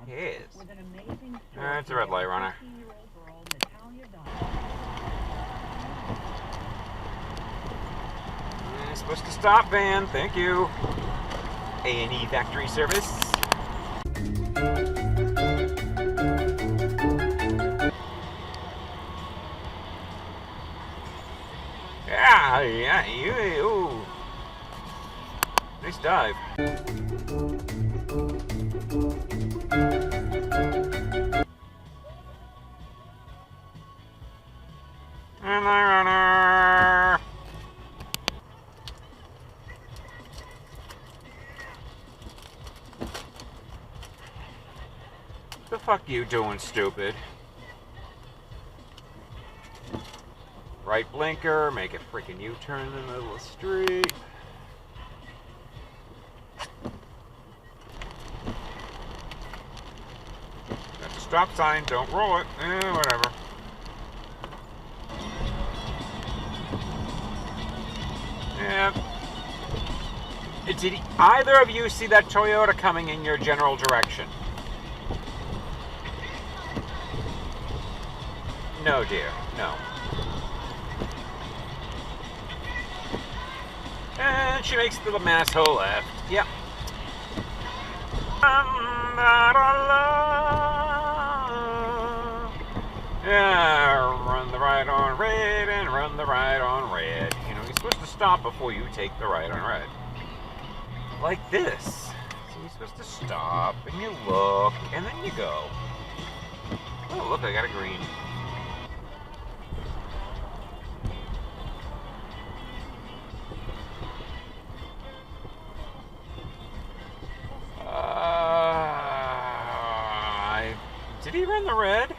He is. It's a red light runner. Supposed to stop, van. Thank you. A&E factory service. Yeah, you. Nice dive. And the runner. The fuck you doing, stupid? Right blinker, make a freaking U-turn in the middle of the street. That's a stop sign, don't roll it. Whatever. Yeah. Did either of you see that Toyota coming in your general direction? No, dear. No. And she makes the masshole left. Yep. Yeah, run the right on red and run the right on red. You know, you're supposed to stop before you take the right on red. Like this. So you're supposed to stop and you look and then you go. Oh, look, I got a green. Did he run the red?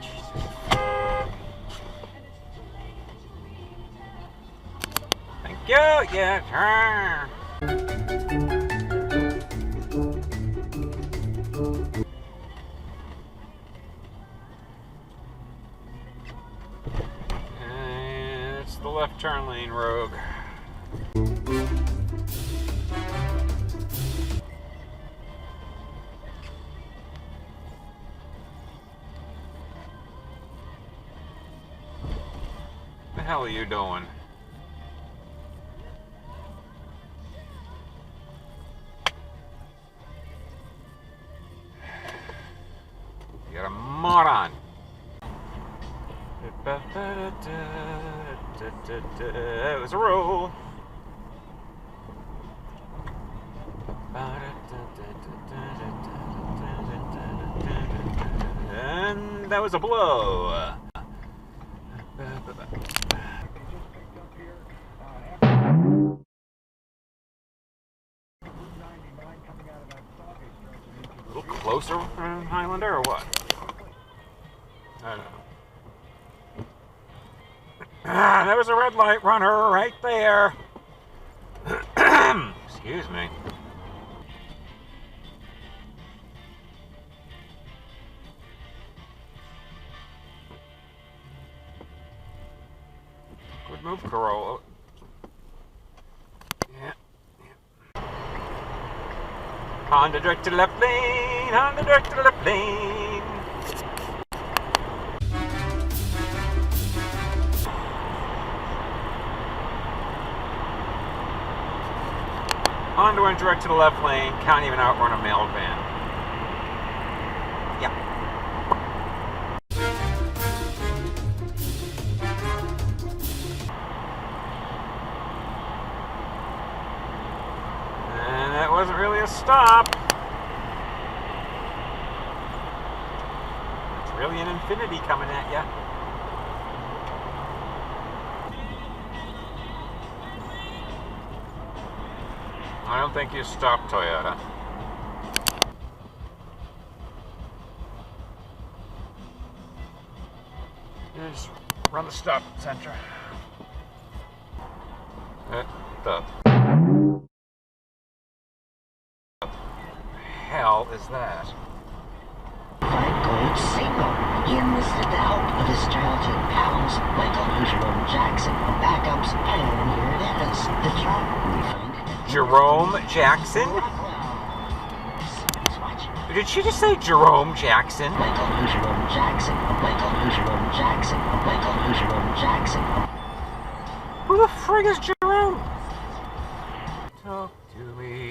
Jesus. Thank you. Yeah. And it's the left turn lane, Rogue. What the hell are you doing? You got a moron. It was a roll. And that was a blow. A little closer, Highlander, or what? I don't know. There was a red light runner right there. Excuse me. Good move, Corolla. Yeah. Honda direct to the left lane. Honda direct to the left lane. Honda went direct to the left lane. Can't even outrun a mailed van. Yep. And that wasn't really a stop. It's really an infinity coming at you. I don't think you stopped, Toyota. You just run the stop center. The hell is that? Gold signal. He enlisted the help of his 13 pals, Michael Usual Jackson, for backups, and here it is. Jerome Jackson? Did she just say Jerome Jackson? Michael Jerome Jackson. Michael Jerome Jackson. Michael Jerome Jackson. Who the frig is Jerome? Talk to me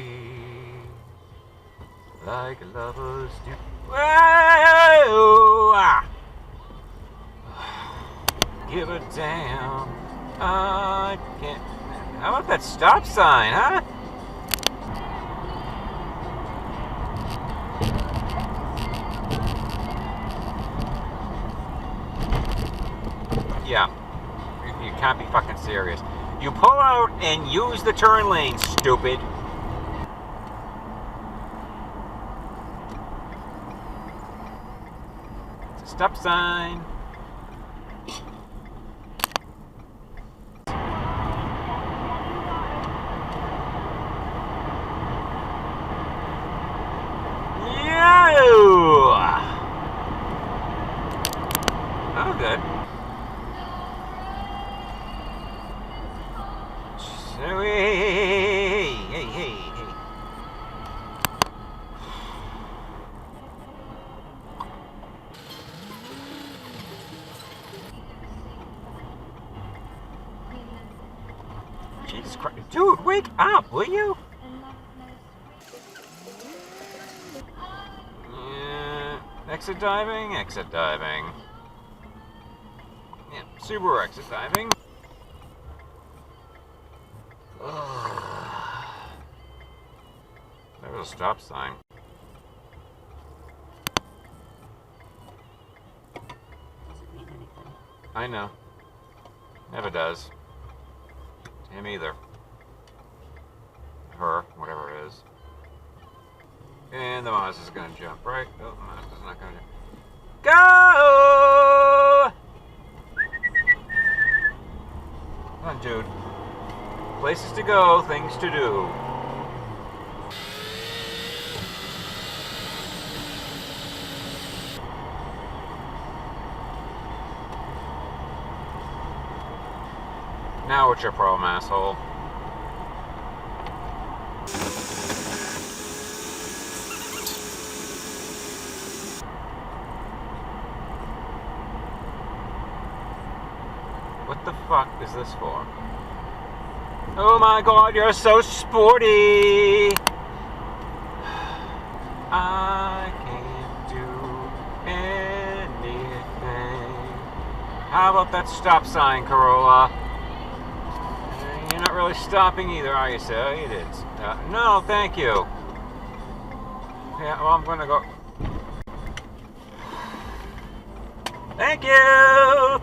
like lovers do. Whoa! Ah. Give a damn. I can't. How about that stop sign, huh? Yeah. You can't be fucking serious. You pull out and use the turn lane, stupid. It's a stop sign. Oh, good. So, hey. Jesus Christ. Dude, wake up, will you? Exit diving, exit diving. Yeah, Subaru exit diving. There was a stop sign. Doesn't mean anything. I know. Never does. Him either. Her, whatever it is. And the Mazda's gonna jump, right? Oh, the Mazda's not gonna jump. Go! Come on, dude. Places to go, things to do. Now what's your problem, asshole? What the fuck is this for? Oh my god, you're so sporty! I can't do anything. How about that stop sign, Corolla? You're not really stopping either, are you, sir? You did. No, thank you. Yeah, well, I'm gonna go.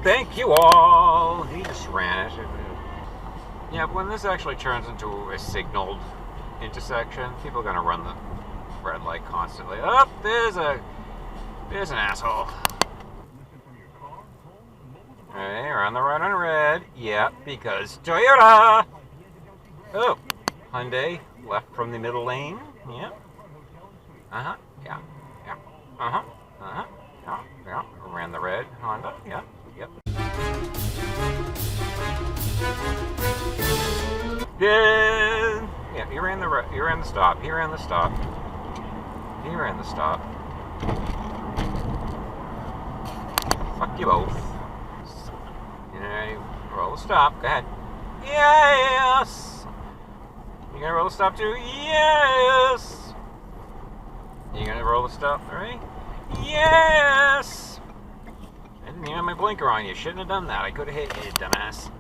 Thank you all. He just ran it. Yeah, but when this actually turns into a signaled intersection, people are gonna run the red light constantly. Oh, there's an asshole. Hey, we're on the right on red. Yeah, because Toyota. Oh, Hyundai left from the middle lane. Yeah. Yeah. Yeah. Yeah. Ran the red Honda. Yeah. Yep. Yeah. He ran the stop. He ran the stop. Fuck you both. You know, roll the stop. Go ahead. Yes. You gonna roll the stop too? Yes. You gonna roll the stop? All right. Yes! I didn't even have my blinker on. You shouldn't have done that. I could have hit you, dumbass.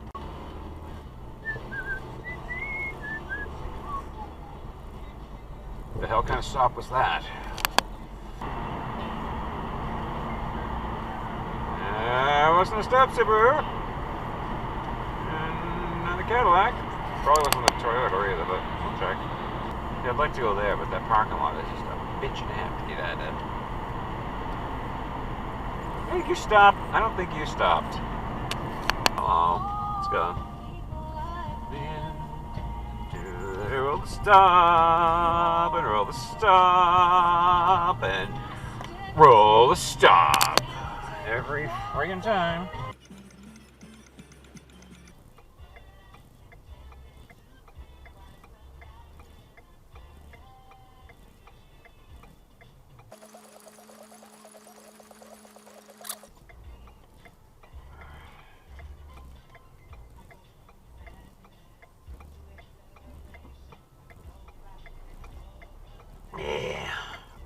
The hell kind of stop was that? Wasn't a stop, Subaru. And not a Cadillac. Probably wasn't a Toyota either, but we'll check. Yeah, I'd like to go there, but that parking lot is just a bitch and a half to get out of. I think you stopped. I don't think you stopped. Hello. Let's go. Roll the stop and roll the stop and roll the stop. Every friggin' time.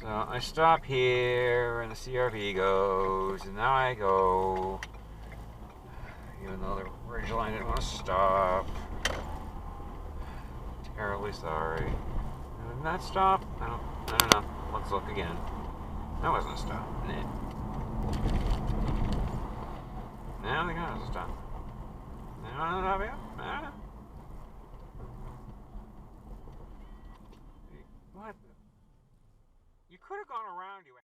So I stop here, and the CRV goes, and now I go. Even though the ridge line didn't want to stop. Terribly sorry. Did that stop? I don't know. Let's look again. That wasn't a stop. Nah. Now the car was a stop. Now I don't know. I don't know. What? You could have gone around you.